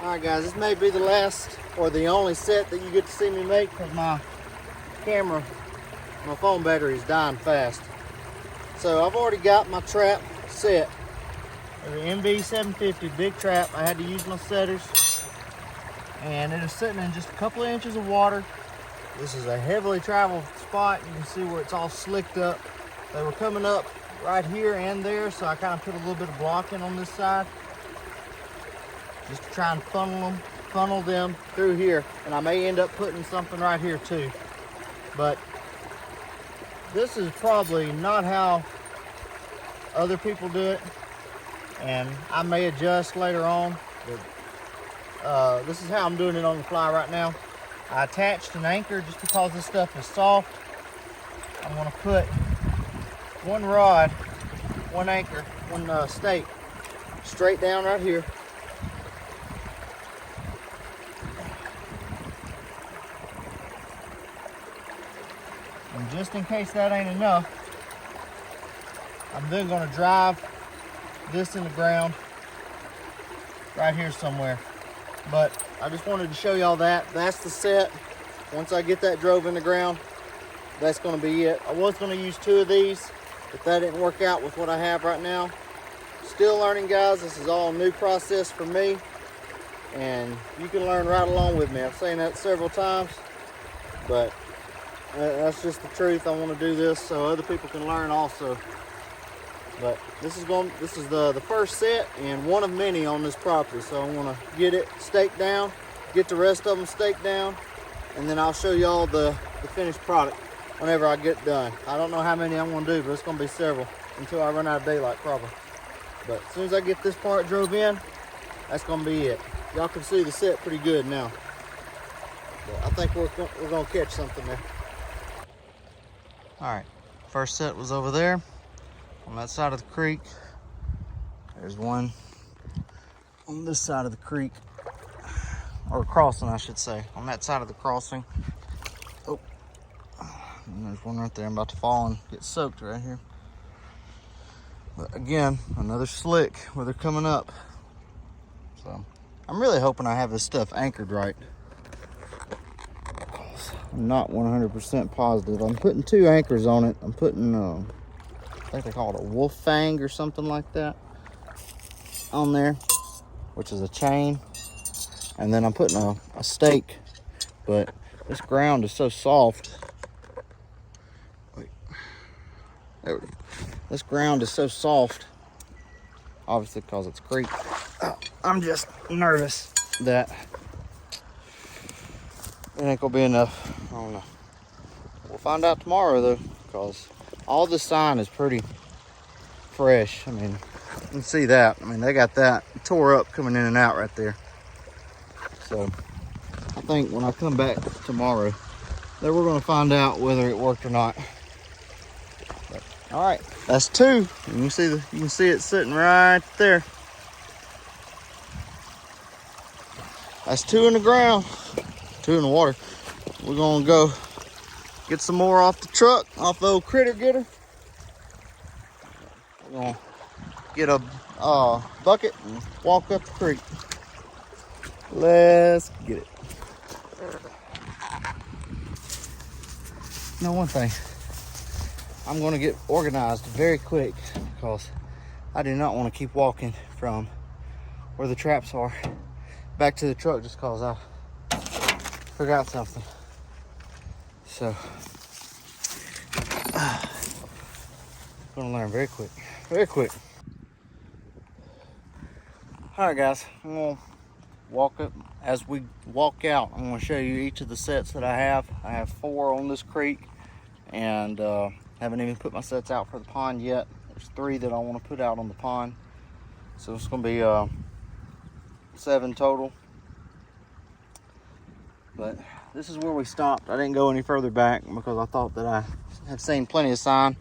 Alright guys, this may be the last or the only set that you get to see me make because my camera, my phone battery is dying fast. So I've already got my trap set. The MV750 big trap. I had to use my setters. And it is sitting in just a couple of inches of water. This is a heavily traveled spot. You can see where it's all slicked up. They were coming up right here and there, so I kind of put a little bit of blocking on this side just to try and funnel them through here. And I may end up putting something right here too. But this is probably not how other people do it, and I may adjust later on, but this is how I'm doing it on the fly right now. I attached an anchor just because this stuff is soft. I'm going to put one rod, one anchor, one stake straight down right here. And just in case that ain't enough, I'm then going to drive this in the ground right here somewhere. But I just wanted to show y'all that. That's the set. Once I get that drove in the ground, that's going to be it. I was going to use two of these, but that didn't work out with what I have right now. Still learning, guys. This is all a new process for me, and you can learn right along with me. I've seen that several times, but that's just the truth. I want to do this so other people can learn also. But this is the first set and one of many on this property. So I want to get it staked down, get the rest of them staked down, and then I'll show y'all the finished product whenever I get done. I don't know how many I'm going to do, but it's going to be several until I run out of daylight probably. But as soon as I get this part drove in, that's going to be it. Y'all can see the set pretty good now. But I think we're going to catch something there. All right, first set was over there on that side of the creek. There's one on this side of the creek, or crossing I should say, on that side of the crossing. Oh, and there's one right there. I'm about to fall and get soaked right here. But again, another slick where they're coming up. So I'm really hoping I have this stuff anchored right. I'm not 100% positive. I'm putting two anchors on it. I'm putting, I think they call it a wolf fang or something like that on there, which is a chain. And then I'm putting a stake, but this ground is so soft. Wait, there we go. This ground is so soft, obviously because it's creek. I'm just nervous that it ain't gonna be enough. I don't know. We'll find out tomorrow though, because all the sign is pretty fresh. I mean, you can see that. I mean, they got that tore up coming in and out right there. So I think when I come back tomorrow, then we're gonna find out whether it worked or not. But, all right, that's two. You can see it sitting right there. That's two in the ground. Two in the water. We're gonna go get some more off the truck, off the old critter getter. We're gonna get a bucket and walk up the creek. Let's get it. Now, one thing, I'm gonna get organized very quick because I do not want to keep walking from where the traps are back to the truck just because I forgot something. So I'm gonna learn very quick. All right, guys, I'm gonna walk up. As we walk out, I'm gonna show you each of the sets that I have. I have 4 on this creek, and haven't even put my sets out for the pond yet. There's 3 that I want to put out on the pond, so it's gonna be 7 total. But this is where we stopped. I didn't go any further back because I thought that I have seen plenty of sign.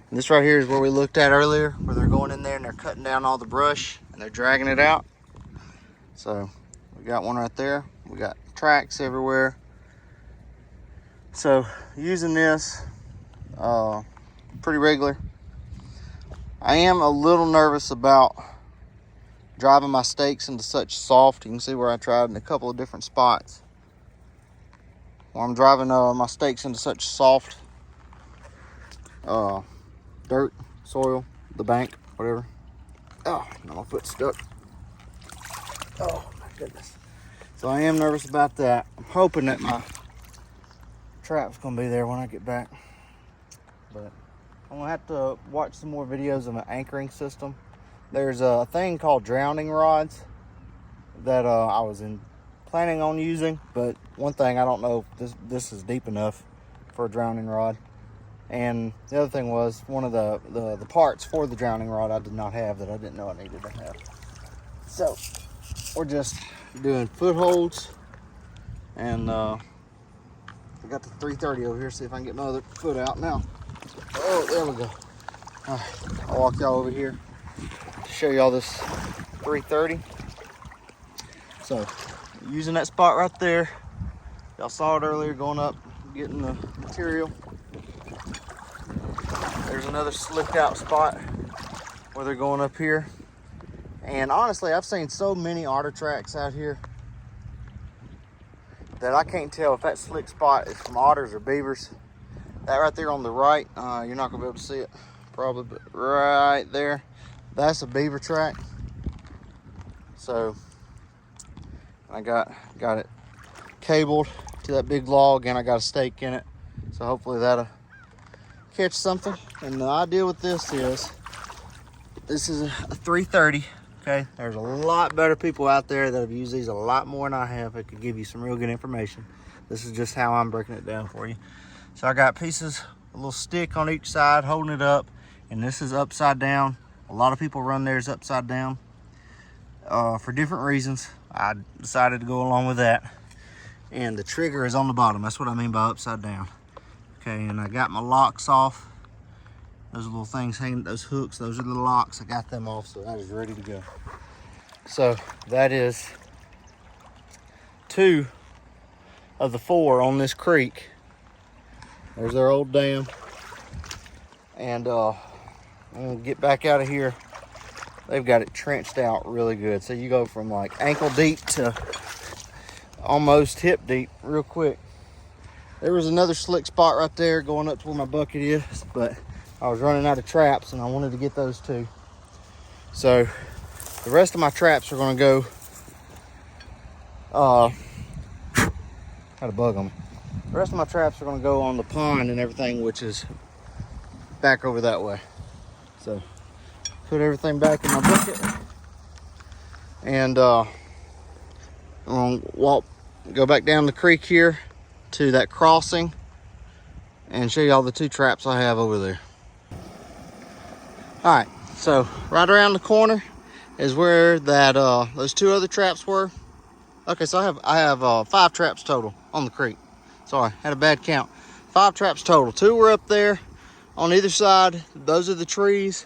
And this right here is where we looked at earlier, where they're going in there and they're cutting down all the brush and they're dragging it out. So we got one right there. We got tracks everywhere. So using this pretty regular. I am a little nervous about driving my stakes into such soft. You can see where I tried in a couple of different spots. Where I'm driving my stakes into such soft dirt, soil, the bank, whatever. Oh, now my foot's stuck. Oh my goodness. So I am nervous about that. I'm hoping that my trap's gonna be there when I get back. But I'm gonna have to watch some more videos of an anchoring system. There's a thing called drowning rods that I was planning on using, but one thing, I don't know if this is deep enough for a drowning rod. And the other thing was, one of the parts for the drowning rod I did not have that I didn't know I needed to have. So we're just doing footholds, and I got the 330 over here. See if I can get my other foot out now. Oh, there we go. All right, I'll walk y'all over here to show y'all this 330. So using that spot right there, y'all saw it earlier, going up, getting the material. There's another slicked out spot where they're going up here. And honestly, I've seen so many otter tracks out here that I can't tell if that slick spot is from otters or beavers. That right there on the right, you're not gonna be able to see it probably, but right there, that's a beaver track. So I got it cabled to that big log, and I got a stake in it. So hopefully that'll catch something. And the idea with this is a 330. Okay, there's a lot better people out there that have used these a lot more than I have. It could give you some real good information. This is just how I'm breaking it down for you. So I got pieces, a little stick on each side holding it up, and this is upside down. A lot of people run theirs upside down for different reasons. I decided to go along with that. And the trigger is on the bottom. That's what I mean by upside down. Okay, and I got my locks off. Those little things hanging, those hooks, those are the locks. I got them off, so that is ready to go. So that is 2 of the 4 on this creek. There's their old dam. And I'm gonna get back out of here. They've got it trenched out really good. So you go from like ankle deep to almost hip deep real quick. There was another slick spot right there going up to where my bucket is, but I was running out of traps and I wanted to get those too. So the rest of my traps are gonna go, had a bug on me. The rest of my traps are gonna go on the pond and everything, which is back over that way. So put everything back in my bucket, and I'm gonna go back down the creek here to that crossing and show y'all the 2 traps I have over there. All right, so right around the corner is where that those 2 other traps were. Okay, so I have 5 traps total on the creek. Sorry, had a bad count. 5 traps total. 2 were up there on either side. Those are the trees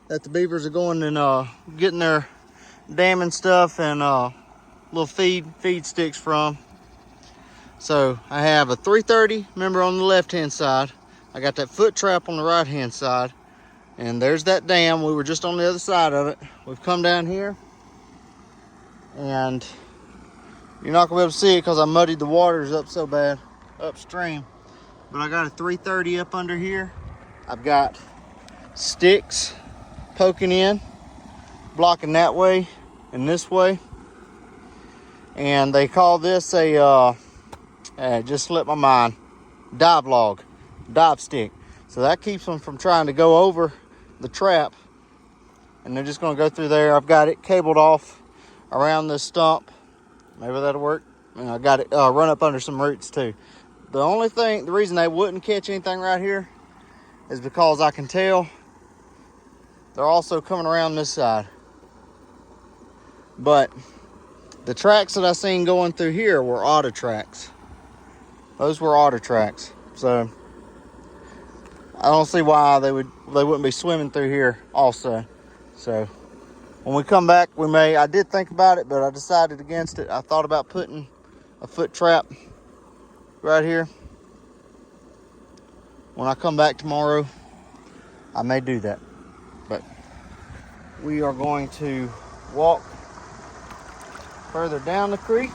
that the beavers are going and getting their dam and stuff and little feed sticks from. So I have a 330, remember, on the left hand side. I got that foot trap on the right hand side. And there's that dam. We were just on the other side of it. We've come down here, and you're not gonna be able to see it because I muddied the waters up so bad upstream. But I got a 330 up under here. I've got sticks poking in, blocking that way and this way. And they call this a, just slipped my mind, dive stick. So that keeps them from trying to go over the trap, and they're just going to go through there. I've got it cabled off around this stump. Maybe that'll work. And I got it run up under some roots too. The reason they wouldn't catch anything right here is because I can tell they're also coming around this side. But the tracks that I seen going through here were otter tracks. Those were otter tracks. So I don't see why they wouldn't be swimming through here also. So when we come back, I did think about it, but I decided against it. I thought about putting a foot trap right here. When I come back tomorrow, I may do that. But we are going to walk further down the creek,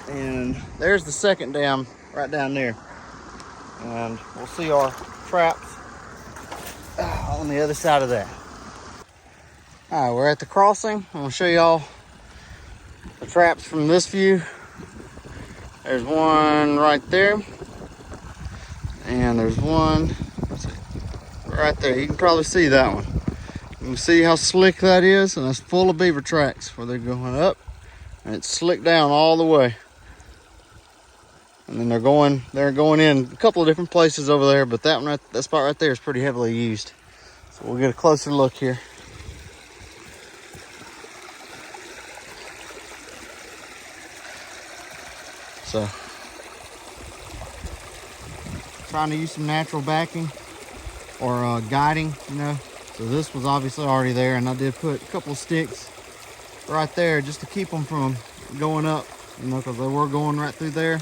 and there's the second dam right down there. And we'll see our traps on the other side of that. All right, we're at the crossing. I'm gonna show y'all the traps from this view. There's one right there, and there's one right there. You can probably see that one. You can see how slick that is, and that's full of beaver tracks where they're going up, and it's slicked down all the way. And then they're going in a couple of different places over there, but that one, that spot right there is pretty heavily used. So we'll get a closer look here. So, trying to use some natural backing or guiding, you know. So this was obviously already there, and I did put a couple of sticks right there just to keep them from going up, you know, because they were going right through there.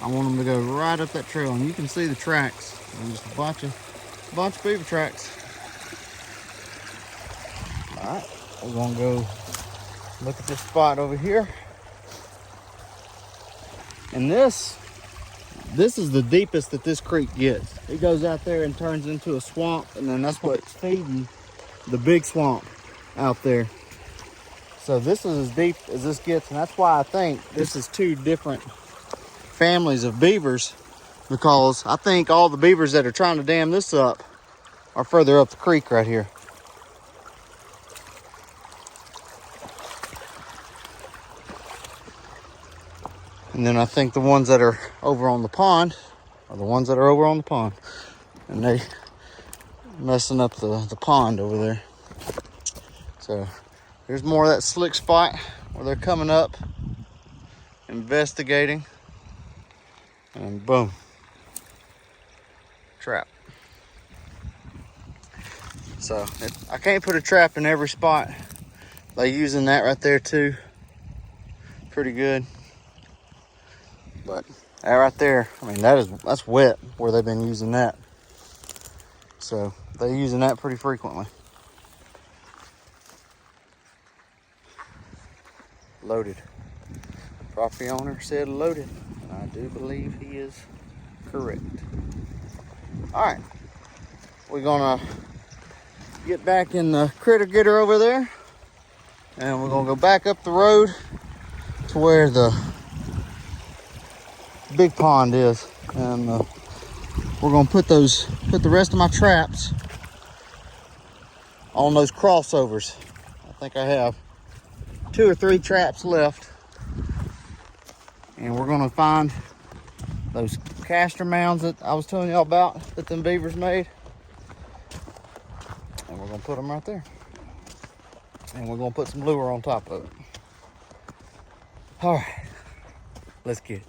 I want them to go right up that trail, and you can see the tracks. And just a bunch of beaver tracks. All right, we're gonna go look at this spot over here. And this is the deepest that this creek gets. It goes out there and turns into a swamp, and then that's what's feeding the big swamp out there. So this is as deep as this gets, and that's why I think this is two different families of beavers, because I think all the beavers that are trying to dam this up are further up the creek right here. And then I think the ones that are over on the pond are the ones that are over on the pond. And they messing up the pond over there. So there's more of that slick spot where they're coming up, investigating, and boom, trap. So I can't put a trap in every spot. They using that right there too. Pretty good. But that right there, I mean, that's wet where they've been using that. So they're using that pretty frequently. Loaded. Property owner said loaded, and I do believe he is correct. All right, we're gonna get back in the critter getter over there, and we're gonna go back up the road to where the big pond is, and we're gonna put the rest of my traps on those crossovers. I think I have 2 or 3 traps left, and we're gonna find those castor mounds that I was telling y'all about that them beavers made, and we're gonna put them right there, and we're gonna put some lure on top of it. All right, let's get it.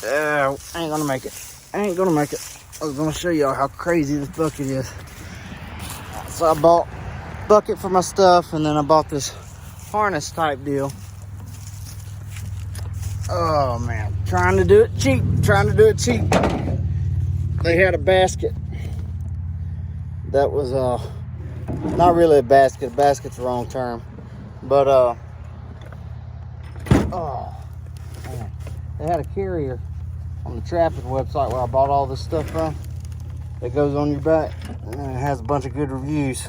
I ain't gonna make it. I ain't gonna make it. I was gonna show y'all how crazy this bucket is. So I bought a bucket for my stuff, and then I bought this harness type deal. Oh man, trying to do it cheap. They had a basket that was not really a basket. Basket's the wrong term, but oh man, they had a carrier on the trapping website where I bought all this stuff from. It goes on your back, and it has a bunch of good reviews.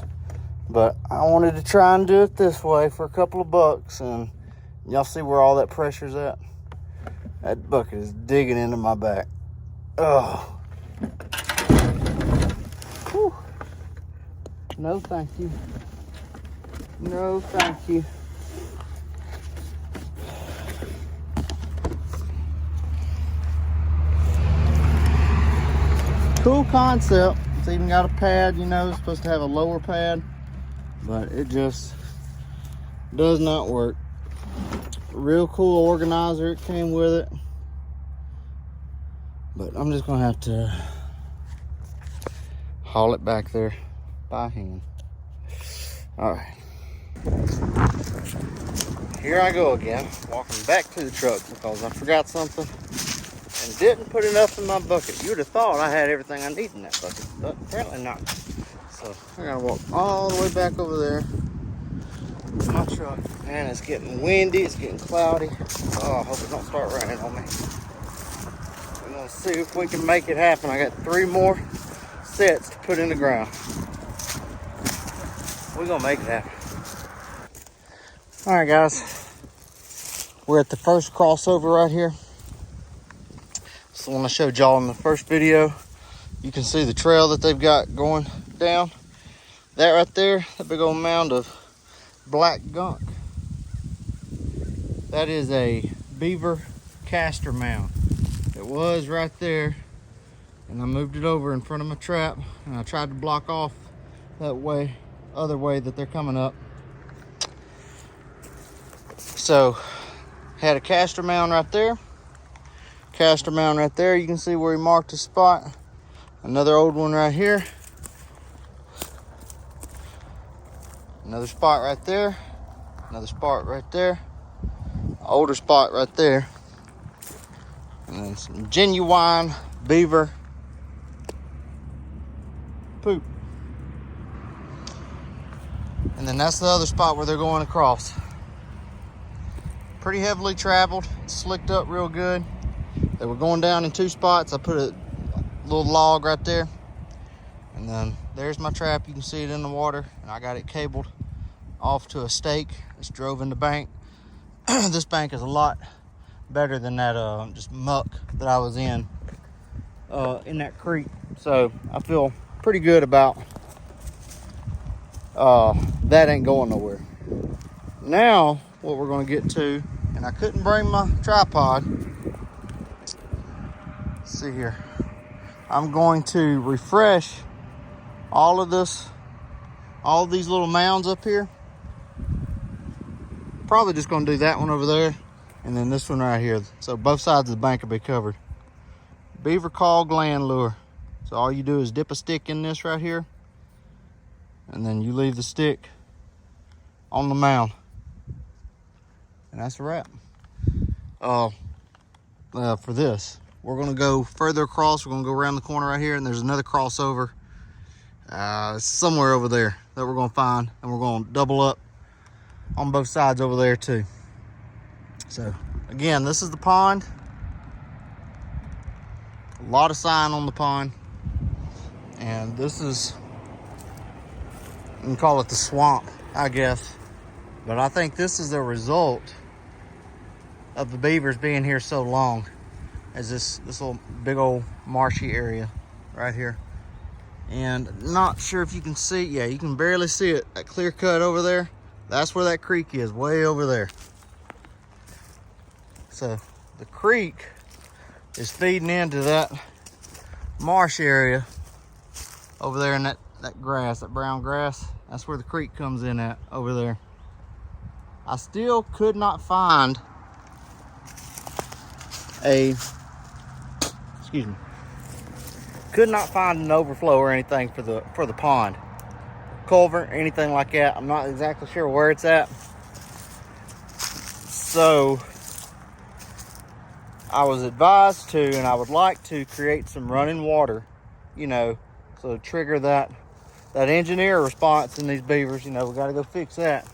But I wanted to try and do it this way for a couple of bucks, and y'all see where all that pressure's at? That bucket is digging into my back. Oh. Whew. No thank you. No thank you. Cool concept. It's even got a pad, you know, it's supposed to have a lower pad, but it just does not work. Real cool organizer, it came with it, but I'm just gonna have to haul it back there by hand. All right, here I go again, walking back to the truck because I forgot something and didn't put enough in my bucket. You'd have thought I had everything I need in that bucket, but apparently not. So I gotta walk all the way back over there my truck. And it's getting windy, it's getting cloudy. Oh, I hope it don't start raining on me. We're gonna see if we can make it happen. I got 3 more sets to put in the ground. We're gonna make it happen. All right, guys. We're at the first crossover right here. It's the one I showed y'all in the first video. You can see the trail that they've got going down. That right there, that big old mound of black gunk. That is a beaver castor mound. It was right there, and I moved it over in front of my trap, and I tried to block off that way, other way that they're coming up. So, had a castor mound right there. Castor mound right there. You can see where he marked a spot. Another old one right here. Another spot right there. Another spot right there. Older spot right there. And then some genuine beaver poop. And then that's the other spot where they're going across. Pretty heavily traveled, slicked up real good. They were going down in 2 spots. I put a little log right there. And then there's my trap. You can see it in the water. And I got it cabled off to a stake. It's drove in the bank. This bank is a lot better than that just muck that I was in that creek. So I feel pretty good about that ain't going nowhere. Now, what we're going to get to, and I couldn't bring my tripod. Let's see here. I'm going to refresh all of these little mounds up here. Probably just going to do that one over there, and then this one right here. So both sides of the bank will be covered. Beaver call gland lure. So all you do is dip a stick in this right here, and then you leave the stick on the mound. And that's a wrap. For this, we're gonna go further across. We're gonna go around the corner right here, and there's another crossover somewhere over there that we're gonna find, and we're gonna double up on both sides over there too. So again, this is the pond. A lot of sign on the pond, and this is, you can call it the swamp, I guess, but I think this is a result of the beavers being here so long, as this little big old marshy area right here. And not sure if you can see, yeah, you can barely see it, that clear cut over there. That's where that creek is, way over there. So the creek is feeding into that marsh area over there in that grass, that brown grass. That's where the creek comes in at, over there. I still could not find could not find an overflow or anything for the pond, culvert, anything like that. I'm not exactly sure where it's at. So I was advised to, and I would like to create some running water, you know, so trigger that engineer response in these beavers. You know, we got to go fix that.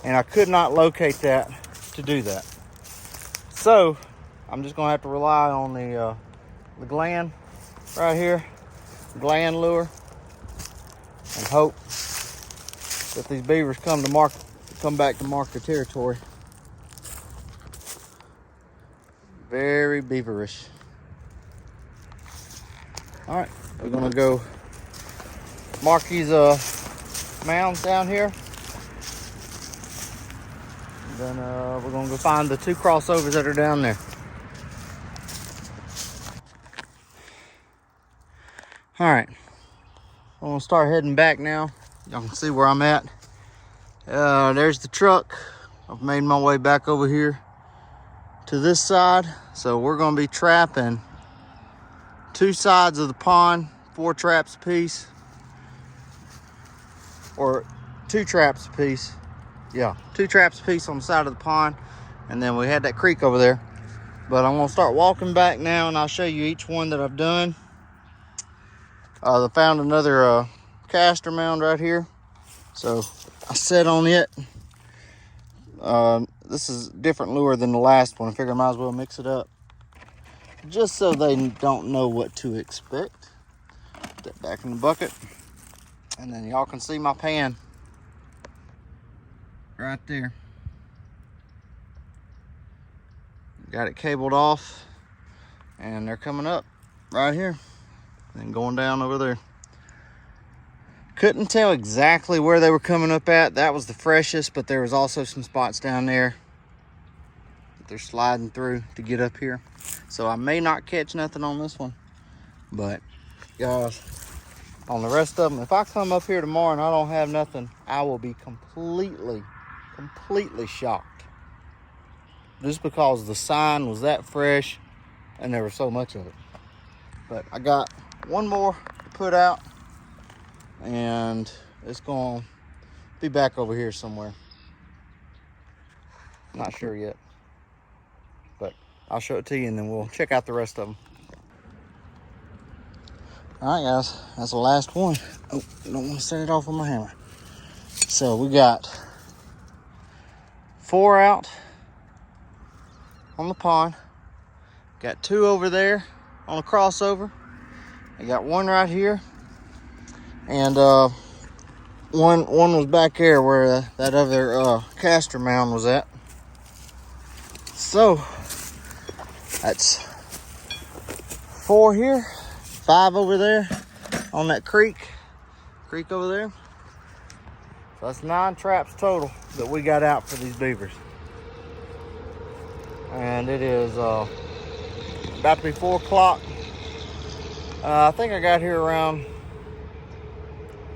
And I could not locate that to do that. So I'm just gonna have to rely on the gland right here, gland lure, and hope that these beavers come back to mark their territory. Very beaverish. All right, we're gonna go mark these mounds down here. And then we're gonna go find the 2 crossovers that are down there. All right, I'm gonna start heading back now. Y'all can see where I'm at. There's the truck. I've made my way back over here to this side. So we're gonna be trapping 2 sides of the pond, 4 traps apiece, or 2 traps apiece. Yeah, 2 traps apiece on the side of the pond, and then we had that creek over there. But I'm gonna start walking back now, and I'll show you each one that I've done. I found another castor mound right here, so I set on it This is a different lure than the last one. I figure I might as well mix it up, just so they don't know what to expect. Put that back in the bucket, and then y'all can see my pan right there. Got it cabled off, and they're coming up right here and going down over there. Couldn't tell exactly where they were coming up at. That was the freshest, but there was also some spots down there that they're sliding through to get up here. So I may not catch nothing on this one, but guys, on the rest of them, if I come up here tomorrow and I don't have nothing, I will be completely shocked. Just because the sign was that fresh and there was so much of it. But I got one more to put out, and it's gonna be back over here somewhere. Not sure yet, but I'll show it to you and then we'll check out the rest of them. All right, guys, that's the last one. Oh, I don't want to set it off with my hammer. So we got 4 out on the pond. Got 2 over there on a crossover. I got 1 right here. And one was back there where that other caster mound was at. So that's 4 here, 5 over there on that creek over there. So that's 9 traps total that we got out for these beavers. And it is about to be 4 o'clock. I think I got here around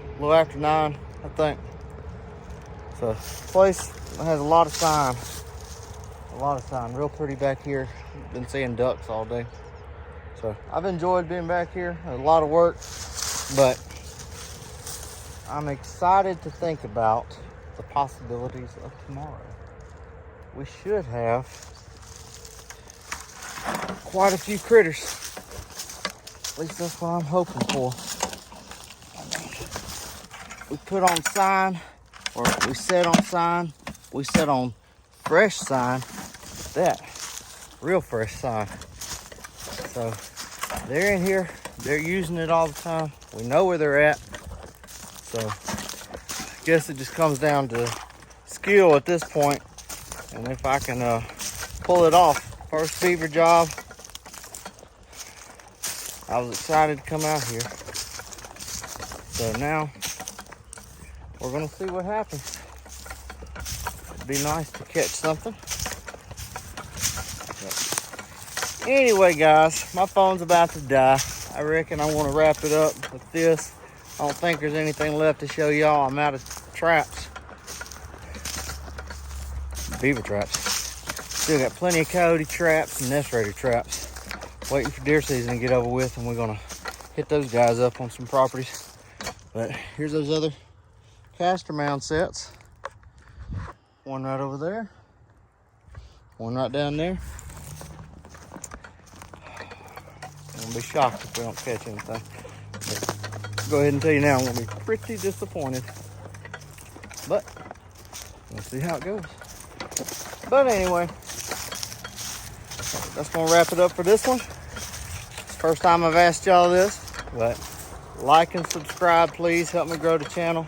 a little after 9, I think. So this place has a lot of sign. Real pretty back here. Been seeing ducks all day. So I've enjoyed being back here. A lot of work, but I'm excited to think about the possibilities of tomorrow. We should have quite a few critters. At least that's what I'm hoping for. We put on sign, or we set on sign. We set on fresh sign. That real fresh sign. So they're in here. They're using it all the time. We know where they're at. So I guess it just comes down to skill at this point. And if I can pull it off. First beaver job. I was excited to come out here. So now we're gonna see what happens. It'd be nice to catch something. But anyway, guys, my phone's about to die. I reckon I want to wrap it up with this. I don't think there's anything left to show y'all. I'm out of traps. Beaver traps. Still got plenty of coyote traps and nest raider traps. Waiting for deer season to get over with, and we're gonna hit those guys up on some properties. But here's those other caster mound sets. One right over there. One right down there. I'm gonna be shocked if we don't catch anything. But go ahead and tell you now, I'm gonna be pretty disappointed. But we'll see how it goes. But anyway, that's gonna wrap it up for this one. First time I've asked y'all this, but like and subscribe, please. Help me grow the channel.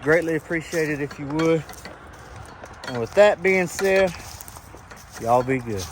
Greatly appreciate it if you would. And with that being said, y'all be good.